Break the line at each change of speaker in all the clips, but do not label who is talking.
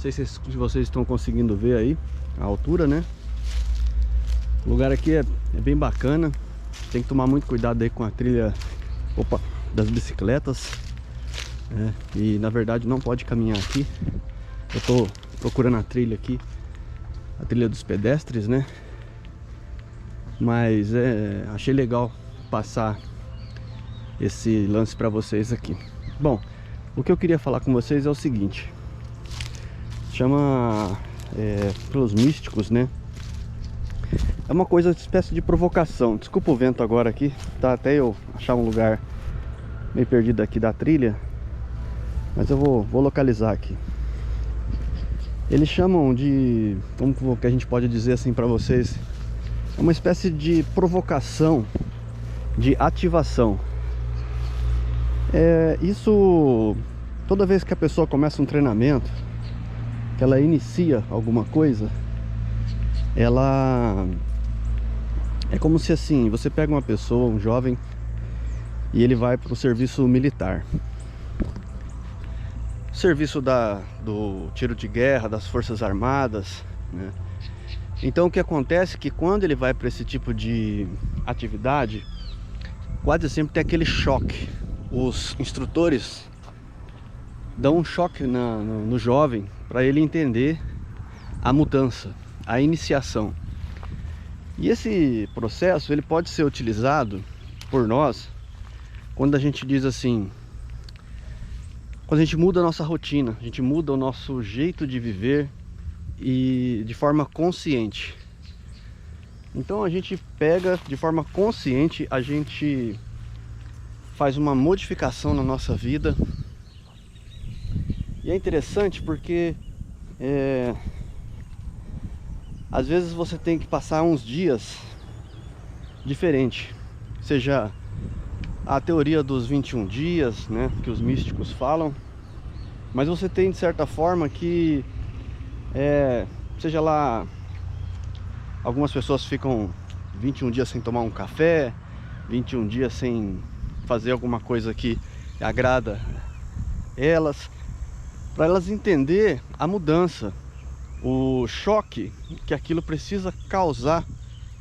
sei se vocês estão conseguindo ver aí a altura, né? O lugar aqui é bem bacana. Tem que tomar muito cuidado aí com a trilha, das bicicletas, né? E na verdade não pode caminhar aqui. Eu tô procurando a trilha aqui, a trilha dos pedestres, né? Mas achei legal passar esse lance para vocês aqui. Bom, o que eu queria falar com vocês é o seguinte. Chama pelos místicos, né? É uma coisa, espécie de provocação. Desculpa o vento agora aqui, tá? Até eu achar um lugar meio perdido aqui da trilha, mas eu vou localizar aqui. Eles chamam de, como que a gente pode dizer assim para vocês, é uma espécie de provocação, de ativação. Isso, toda vez que a pessoa começa um treinamento, que ela inicia alguma coisa, ela é como se assim, você pega uma pessoa, um jovem, e ele vai para o serviço militar. Serviço do tiro de guerra, das Forças Armadas, né? Então o que acontece é que quando ele vai para esse tipo de atividade, quase sempre tem aquele choque. Os instrutores dão um choque no jovem para ele entender a mudança, a iniciação. E esse processo ele pode ser utilizado por nós quando a gente diz assim, quando a gente muda a nossa rotina, a gente muda o nosso jeito de viver e de forma consciente. Então a gente pega de forma consciente, a gente faz uma modificação na nossa vida. E é interessante porque às vezes você tem que passar uns dias diferente, seja a teoria dos 21 dias, né, que os místicos falam, mas você tem de certa forma que seja lá, algumas pessoas ficam 21 dias sem tomar um café, 21 dias sem fazer alguma coisa que agrada elas, para elas entender a mudança, o choque que aquilo precisa causar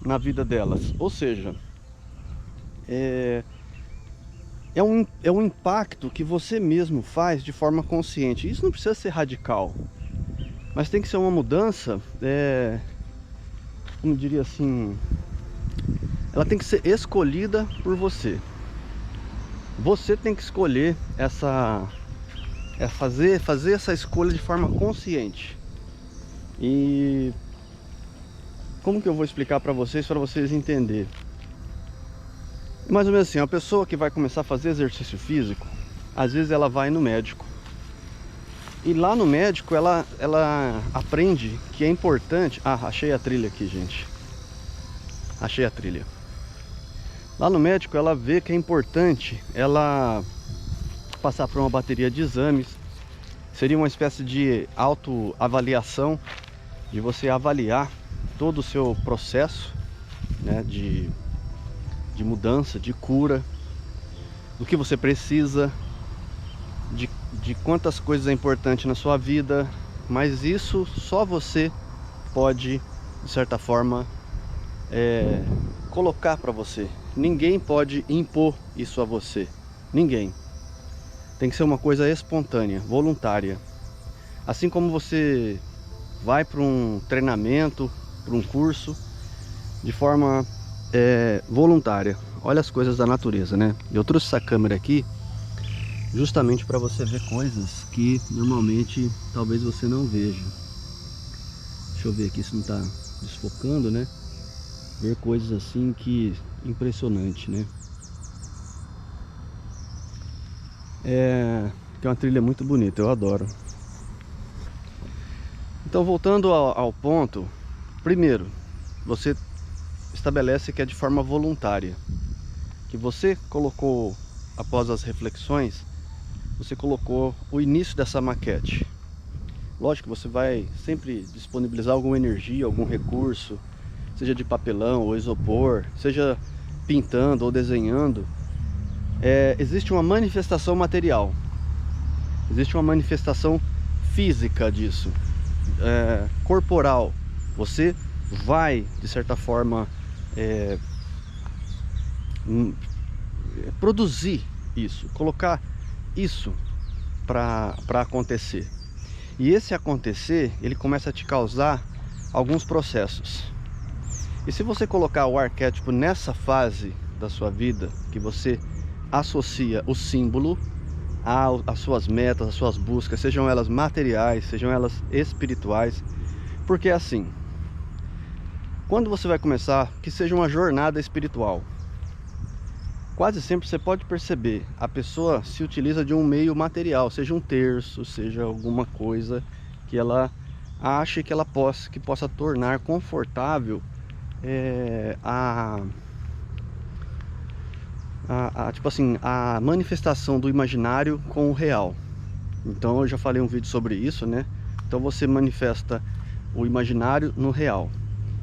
na vida delas. Ou seja, é um impacto que você mesmo faz de forma consciente. Isso não precisa ser radical, mas tem que ser uma mudança, como diria assim, ela tem que ser escolhida por você. Você tem que escolher fazer essa escolha de forma consciente. E como que eu vou explicar para vocês entenderem? Mais ou menos assim, a pessoa que vai começar a fazer exercício físico, às vezes ela vai no médico. E lá no médico ela aprende que é importante. Ah, achei a trilha aqui, gente. Achei a trilha. Lá no médico ela vê que é importante ela passar por uma bateria de exames. Seria uma espécie de autoavaliação, de você avaliar todo o seu processo, né, de mudança, de cura, do que você precisa, de quantas coisas é importante na sua vida. Mas isso só você pode, de certa forma, colocar para você. Ninguém pode impor isso a você. Ninguém. Tem que ser uma coisa espontânea, voluntária. Assim como você vai para um treinamento, para um curso, de forma voluntária. Olha as coisas da natureza, né? Eu trouxe essa câmera aqui justamente para você ver coisas que normalmente talvez você não veja. Deixa eu ver aqui se não está desfocando, né? Ver coisas assim que impressionante, né? Que é uma trilha muito bonita, eu adoro. Então, voltando ao ponto, primeiro, você estabelece que é de forma voluntária, que você colocou, após as reflexões, você colocou o início dessa maquete. Lógico que você vai sempre disponibilizar alguma energia, algum recurso, seja de papelão ou isopor, seja pintando ou desenhando. Existe uma manifestação material, existe uma manifestação física disso. corporal, você vai, de certa forma, produzir isso, colocar isso para acontecer. E esse acontecer, ele começa a te causar alguns processos. E se você colocar o arquétipo nessa fase da sua vida, que você associa o símbolo às suas metas, às suas buscas, sejam elas materiais, sejam elas espirituais, porque é assim, quando você vai começar, que seja uma jornada espiritual, quase sempre você pode perceber, a pessoa se utiliza de um meio material, seja um terço, seja alguma coisa que ela ache que ela possa tornar confortável tipo assim, a manifestação do imaginário com o real. Então eu já falei um vídeo sobre isso, né? Então você manifesta o imaginário no real.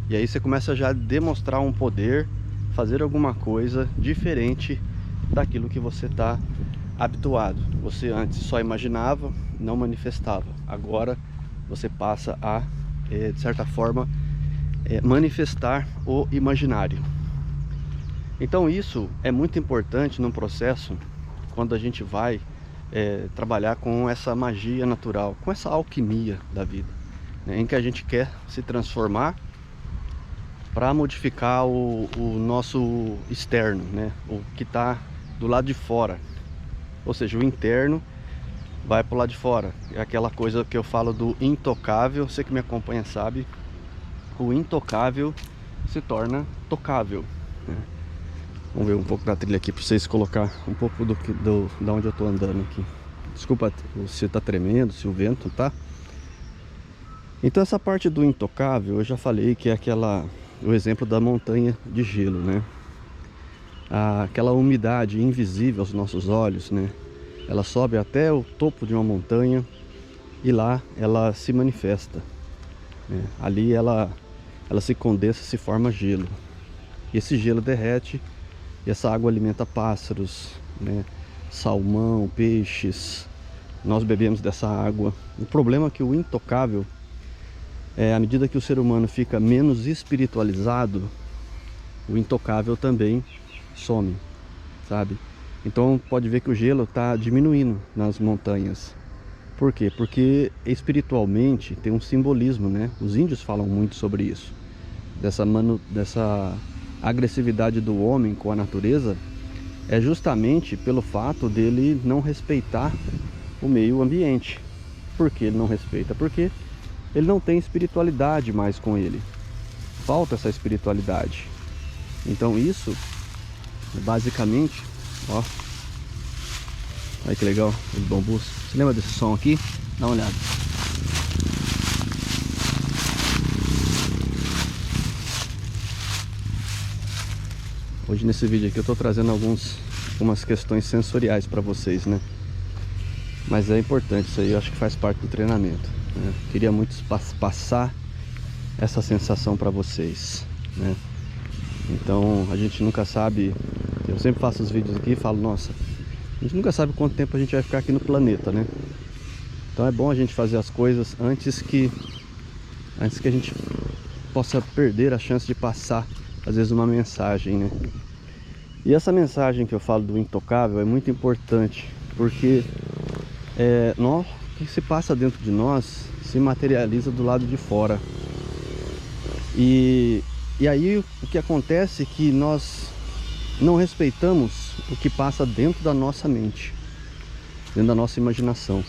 E aí você começa já a demonstrar um poder, fazer alguma coisa diferente daquilo que você está habituado. Você antes só imaginava, não manifestava. Agora você passa a, de certa forma, manifestar o imaginário. Então isso é muito importante num processo quando a gente vai trabalhar com essa magia natural, com essa alquimia da vida, né, em que a gente quer se transformar para modificar o nosso externo, né, o que está do lado de fora, ou seja, o interno vai para o lado de fora. É aquela coisa que eu falo do intocável, você que me acompanha sabe, o intocável se torna tocável, né? Vamos ver um pouco da trilha aqui para vocês colocar um pouco da onde eu estou andando aqui. Desculpa se está tremendo, se o vento tá. Então essa parte do intocável eu já falei que é o exemplo da montanha de gelo, né? Aquela umidade invisível aos nossos olhos, né? Ela sobe até o topo de uma montanha e lá ela se manifesta, né? Ali ela se condensa, se forma gelo. E esse gelo derrete e essa água alimenta pássaros, né? Salmão, peixes. Nós bebemos dessa água. O problema é que o intocável, à medida que o ser humano fica menos espiritualizado, o intocável também some, sabe? Então pode ver que o gelo está diminuindo nas montanhas. Por quê? Porque espiritualmente tem um simbolismo, né? Os índios falam muito sobre isso. Dessa agressividade do homem com a natureza é justamente pelo fato dele não respeitar o meio ambiente. Por que ele não respeita? Porque ele não tem espiritualidade mais com ele. Falta essa espiritualidade. Então isso, basicamente, ó, olha que legal, os bambus. Você lembra desse som aqui? Dá uma olhada. Hoje nesse vídeo aqui eu estou trazendo algumas questões sensoriais para vocês, né? Mas é importante isso aí, eu acho que faz parte do treinamento, né? Queria muito passar essa sensação para vocês, né? Então a gente nunca sabe, eu sempre faço os vídeos aqui e falo, nossa, a gente nunca sabe quanto tempo a gente vai ficar aqui no planeta, né? Então é bom a gente fazer as coisas antes que a gente possa perder a chance de passar às vezes uma mensagem, né? E essa mensagem que eu falo do intocável é muito importante, porque o que se passa dentro de nós se materializa do lado de fora. E aí o que acontece é que nós não respeitamos o que passa dentro da nossa mente, dentro da nossa imaginação.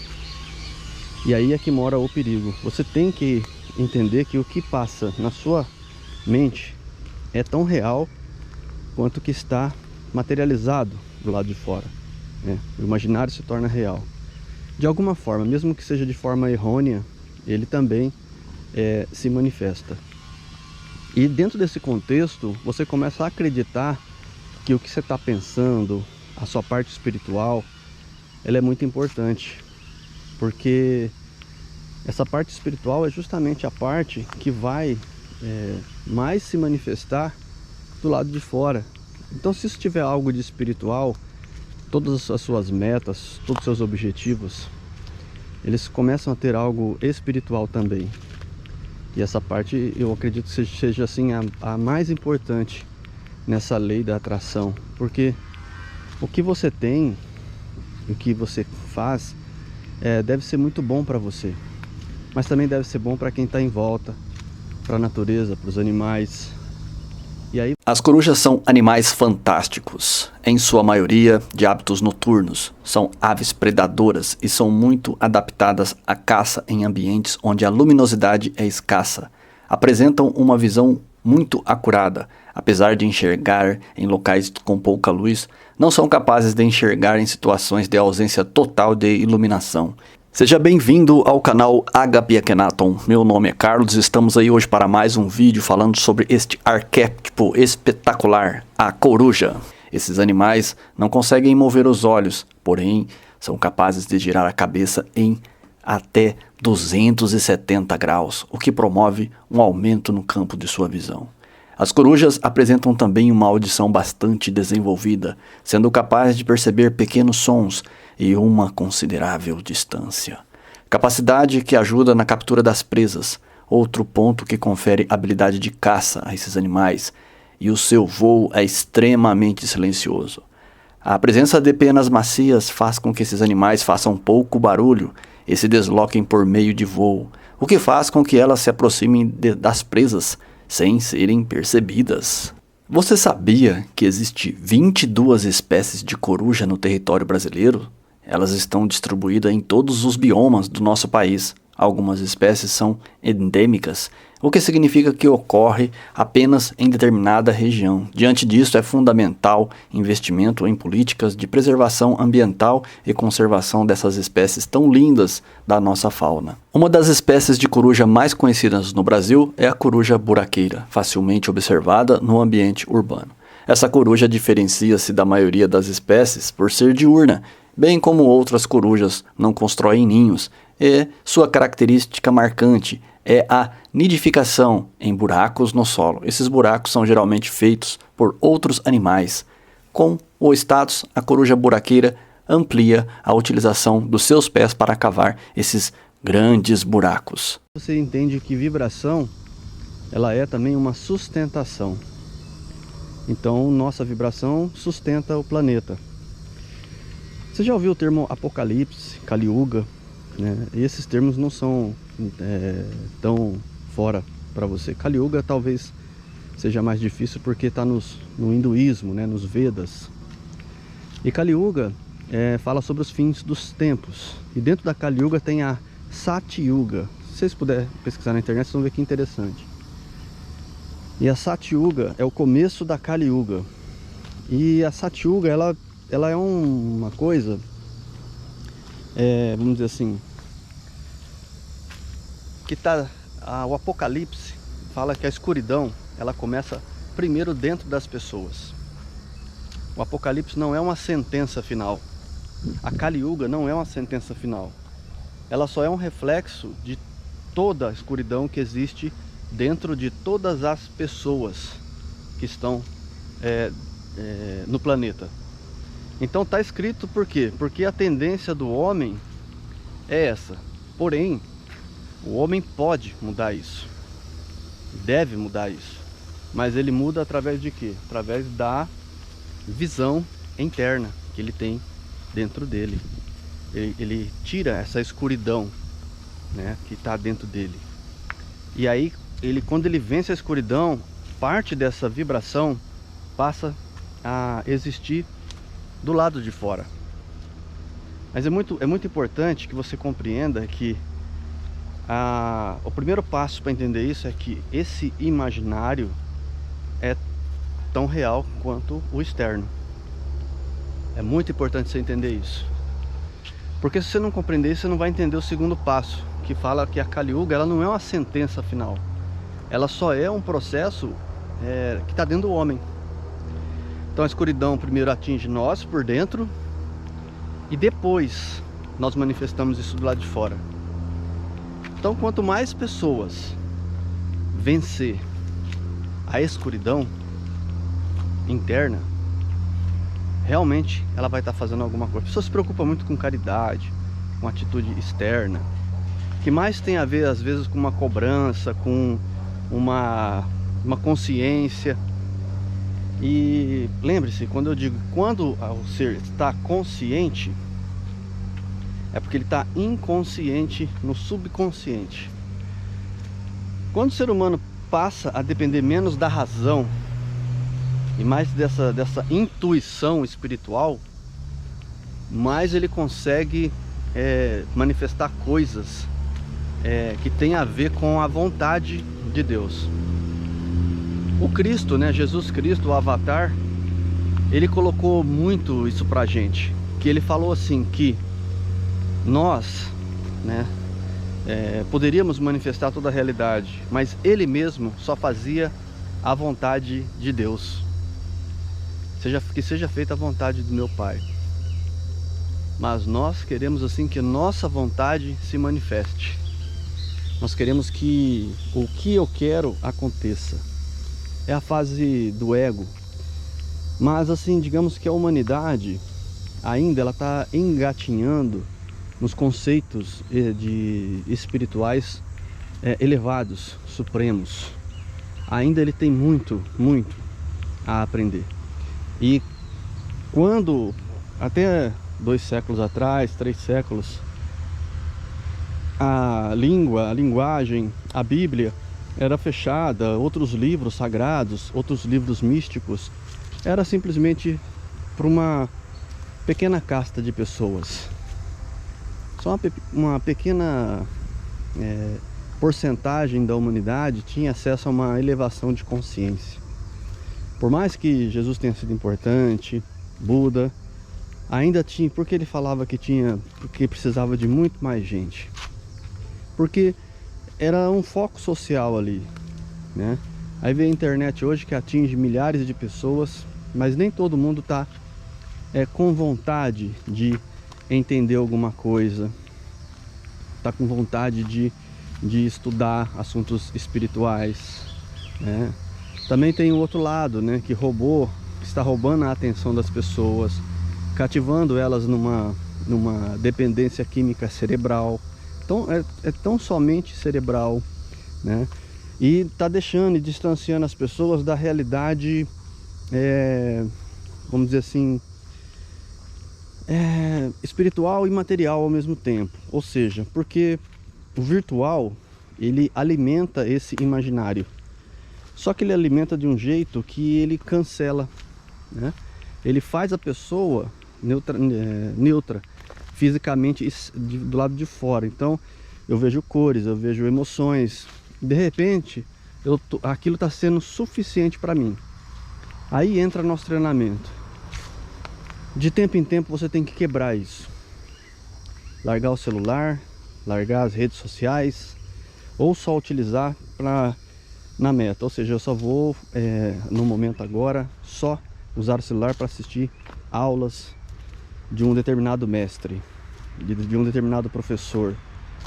E aí é que mora o perigo. Você tem que entender que o que passa na sua mente é tão real quanto o que está materializado do lado de fora, né? O imaginário se torna real. De alguma forma, mesmo que seja de forma errônea, ele também se manifesta. E dentro desse contexto, você começa a acreditar que o que você está pensando, a sua parte espiritual, ela é muito importante. Porque essa parte espiritual é justamente a parte que vai mais se manifestar do lado de fora. Então se isso tiver algo de espiritual, todas as suas metas, todos os seus objetivos, eles começam a ter algo espiritual também. E essa parte eu acredito que seja assim a mais importante nessa lei da atração, porque o que você tem, o que você faz, deve ser muito bom para você, mas também deve ser bom para quem está em volta, para a natureza, para os animais. E aí...
As corujas são animais fantásticos, em sua maioria de hábitos noturnos. São aves predadoras e são muito adaptadas à caça em ambientes onde a luminosidade é escassa. Apresentam uma visão muito acurada. Apesar de enxergar em locais com pouca luz, não são capazes de enxergar em situações de ausência total de iluminação. Seja bem-vindo ao canal HP Akhenaton. Meu nome é Carlos e estamos aí hoje para mais um vídeo falando sobre este arquétipo espetacular, a coruja. Esses animais não conseguem mover os olhos, porém são capazes de girar a cabeça em até 270 graus, o que promove um aumento no campo de sua visão. As corujas apresentam também uma audição bastante desenvolvida, sendo capazes de perceber pequenos sons e uma considerável distância. Capacidade que ajuda na captura das presas, outro ponto que confere habilidade de caça a esses animais, e o seu voo é extremamente silencioso. A presença de penas macias faz com que esses animais façam pouco barulho e se desloquem por meio de voo, o que faz com que elas se aproximem das presas sem serem percebidas. Você sabia que existe 22 espécies de coruja no território brasileiro? Elas estão distribuídas em todos os biomas do nosso país. Algumas espécies são endêmicas, o que significa que ocorre apenas em determinada região. Diante disso, é fundamental investimento em políticas de preservação ambiental e conservação dessas espécies tão lindas da nossa fauna. Uma das espécies de coruja mais conhecidas no Brasil é a coruja buraqueira, facilmente observada no ambiente urbano. Essa coruja diferencia-se da maioria das espécies por ser diurna, bem como outras corujas não constroem ninhos, e sua característica marcante é a nidificação em buracos no solo. Esses buracos são geralmente feitos por outros animais. Com o status, a coruja buraqueira amplia a utilização dos seus pés para cavar esses grandes buracos.
Você entende que vibração, ela é também uma sustentação. Então, nossa vibração sustenta o planeta. Você já ouviu o termo Apocalipse, Kali Yuga? Esses termos não são tão fora para você. Kali Yuga talvez seja mais difícil porque está no hinduísmo, nos Vedas. E Kali Yuga fala sobre os fins dos tempos. E dentro da Kali Yuga tem a Sati Yuga. Se vocês puderem pesquisar na internet, vocês vão ver que interessante. E a Sati Yuga é o começo da Kali Yuga. E a Sati Yuga, ela é uma coisa, vamos dizer assim, que o Apocalipse fala que a escuridão, ela começa primeiro dentro das pessoas. O Apocalipse não é uma sentença final. A Kali Yuga não é uma sentença final. Ela só é um reflexo de toda a escuridão que existe dentro de todas as pessoas que estão no planeta. Então está escrito por quê? Porque a tendência do homem é essa. Porém, o homem pode mudar isso, deve mudar isso, mas ele muda através de quê? Através da visão interna que ele tem dentro dele. Ele tira essa escuridão, que está dentro dele. E aí, quando ele vence a escuridão, parte dessa vibração passa a existir do lado de fora. Mas é muito importante que você compreenda que o primeiro passo para entender isso é que esse imaginário é tão real quanto o externo. É muito importante você entender isso, porque se você não compreender isso, você não vai entender o segundo passo, que fala que a Kali Yuga, ela não é uma sentença final, ela só é um processo que está dentro do homem. Então a escuridão primeiro atinge nós por dentro e depois nós manifestamos isso do lado de fora. Então quanto mais pessoas vencer a escuridão interna, realmente ela vai estar fazendo alguma coisa. A pessoa se preocupa muito com caridade, com atitude externa, que mais tem a ver às vezes com uma cobrança, com uma consciência. E lembre-se, quando eu digo quando o ser está consciente, é porque ele está inconsciente no subconsciente. Quando o ser humano passa a depender menos da razão e mais dessa intuição espiritual, mais ele consegue manifestar coisas que tem a ver com a vontade de Deus. O Cristo, né, Jesus Cristo, o Avatar, ele colocou muito isso pra gente, que ele falou assim, que nós, né, poderíamos manifestar toda a realidade, mas ele mesmo só fazia a vontade de Deus. Que seja feita a vontade do meu Pai. Mas nós queremos assim que nossa vontade se manifeste. Nós queremos que o que eu quero aconteça. É a fase do ego. Mas assim, digamos que a humanidade ainda ela está engatinhando nos conceitos espirituais elevados, supremos. Ainda ele tem muito a aprender. E quando, até 2 séculos atrás, 3 séculos, a linguagem, a Bíblia era fechada, outros livros sagrados, outros livros místicos, era simplesmente para uma pequena casta de pessoas. Só uma pequena porcentagem da humanidade tinha acesso a uma elevação de consciência. Por mais que Jesus tenha sido importante, Buda, ainda tinha, porque ele falava porque precisava de muito mais gente. Porque era um foco social ali, né? Aí vem a internet hoje que atinge milhares de pessoas, mas nem todo mundo está com vontade de entender alguma coisa, está com vontade de estudar assuntos espirituais, né? Também tem o outro lado, né, que está roubando a atenção das pessoas, cativando elas numa dependência química cerebral. Então é tão somente cerebral, né? E está deixando e distanciando as pessoas da realidade, vamos dizer assim, espiritual e material ao mesmo tempo. Ou seja, porque o virtual, ele alimenta esse imaginário. Só que ele alimenta de um jeito que ele cancela, né? Ele faz a pessoa neutra fisicamente do lado de fora. Então eu vejo cores, eu vejo emoções. De repente aquilo está sendo suficiente para mim. Aí entra nosso treinamento. De tempo em tempo você tem que quebrar isso. Largar o celular, largar as redes sociais, ou só utilizar na meta. Ou seja, eu só vou no momento agora só usar o celular para assistir aulas de um determinado mestre, de um determinado professor.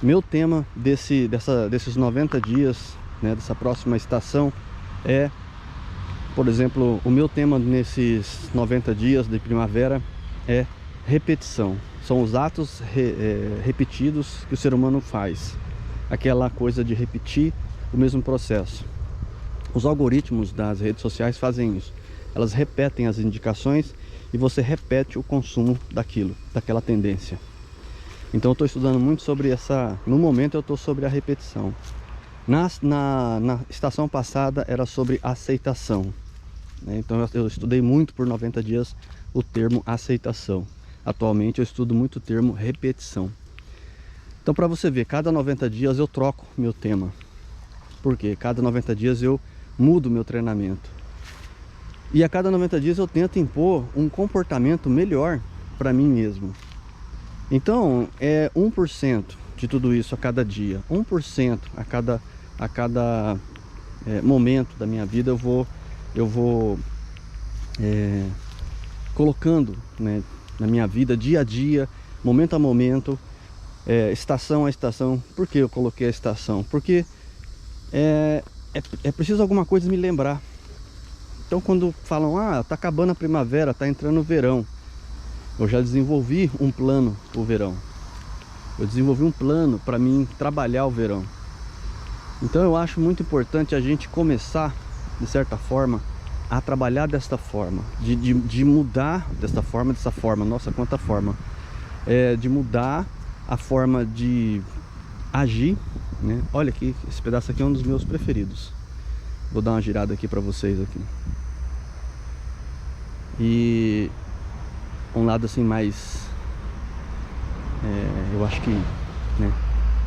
Meu tema desses 90 dias, né, dessa próxima estação por exemplo, o meu tema nesses 90 dias de primavera é repetição. São os atos repetidos que o ser humano faz. Aquela coisa de repetir o mesmo processo. Os algoritmos das redes sociais fazem isso. Elas repetem as indicações e você repete o consumo daquela tendência. Então eu estou estudando muito sobre no momento eu estou sobre a repetição. Na estação passada era sobre aceitação, né? Então eu estudei muito por 90 dias o termo aceitação. Atualmente eu estudo muito o termo repetição. Então, para você ver, cada 90 dias eu troco meu tema. Por quê? Cada 90 dias eu mudo meu treinamento. E a cada 90 dias eu tento impor um comportamento melhor para mim mesmo. Então, 1% de tudo isso a cada dia. 1% a cada momento da minha vida eu vou colocando, né, na minha vida, dia a dia, momento a momento, estação a estação. Por que eu coloquei a estação? Porque é preciso alguma coisa me lembrar. Então quando falam, tá acabando a primavera, tá entrando o verão, eu já desenvolvi um plano pro verão. Eu desenvolvi um plano para mim trabalhar o verão. Então eu acho muito importante a gente começar, de certa forma, a trabalhar desta forma, de mudar dessa forma, nossa, quanta forma, de mudar a forma de agir, né? Olha aqui, esse pedaço aqui é um dos meus preferidos. Vou dar uma girada aqui para vocês aqui. E um lado assim mais, eu acho que, né,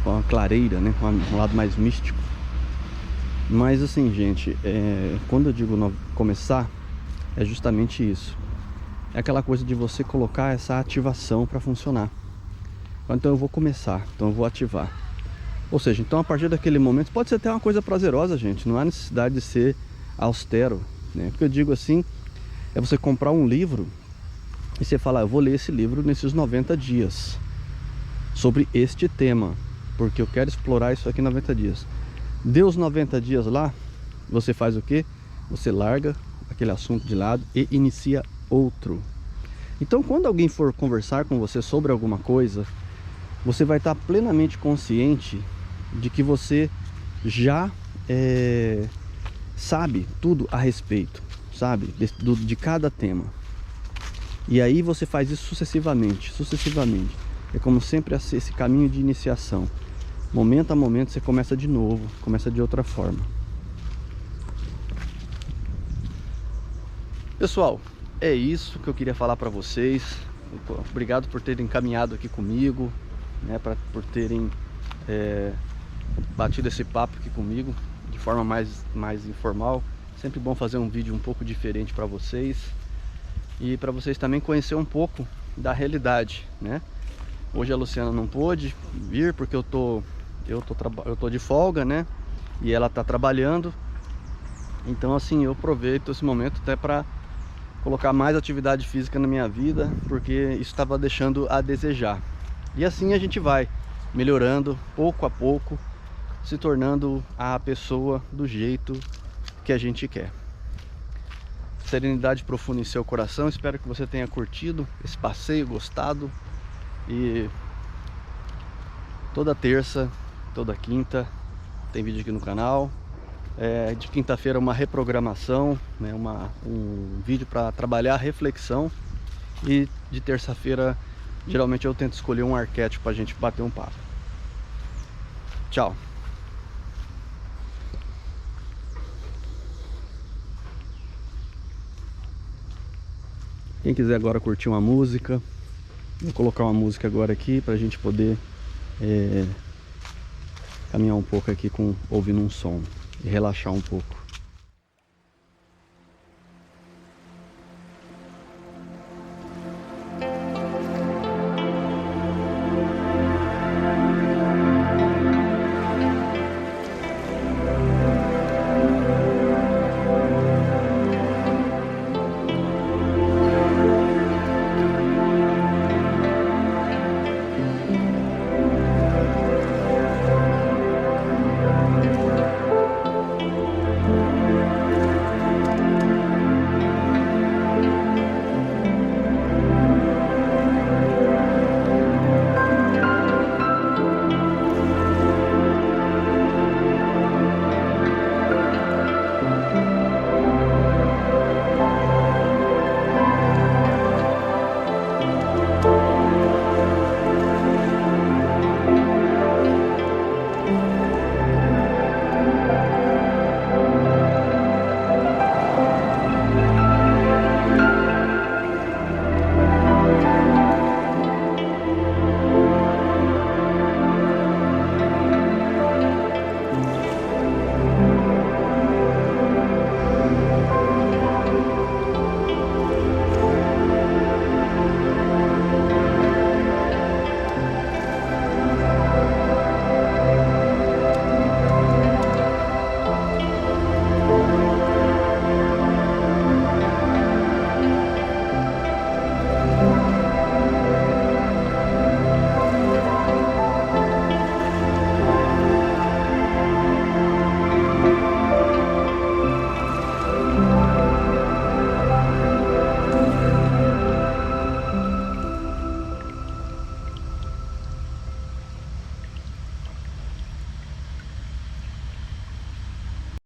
uma clareira, né, um lado mais místico. Mas assim, gente, quando eu digo começar, é justamente isso. É aquela coisa de você colocar essa ativação para funcionar. Então eu vou começar, então eu vou ativar. Ou seja, então a partir daquele momento, pode ser até uma coisa prazerosa, gente. Não há necessidade de ser austero, né? Porque eu digo assim, é você comprar um livro e você falar, eu vou ler esse livro nesses 90 dias sobre este tema, porque eu quero explorar isso aqui em 90 dias. Deu os 90 dias lá, você faz o quê? Você larga aquele assunto de lado e inicia outro. Então quando alguém for conversar com você sobre alguma coisa, você vai estar plenamente consciente de que você já sabe tudo a respeito, sabe? De cada tema. E aí você faz isso sucessivamente. É como sempre esse caminho de iniciação. Momento a momento você começa de novo, começa de outra forma. Pessoal, é isso que eu queria falar para vocês. Obrigado por terem caminhado aqui comigo, né, por terem batido esse papo aqui comigo de forma mais informal. Sempre bom fazer um vídeo um pouco diferente para vocês e para vocês também conhecer um pouco da realidade, né? Hoje a Luciana não pôde vir porque eu tô de folga, né? E ela tá trabalhando. Então assim, eu aproveito esse momento até para colocar mais atividade física na minha vida, porque isso estava deixando a desejar. E assim a gente vai melhorando pouco a pouco, se tornando a pessoa do jeito que a gente quer. Serenidade profunda em seu coração. Espero que você tenha curtido esse passeio, gostado. E toda terça, toda quinta tem vídeo aqui no canal. De quinta-feira uma reprogramação, né, um vídeo para trabalhar a reflexão. E de terça-feira geralmente eu tento escolher um arquétipo para a gente bater um papo. Tchau! Quem quiser agora curtir uma música, vou colocar uma música agora aqui para a gente poder caminhar um pouco aqui ouvindo um som e relaxar um pouco.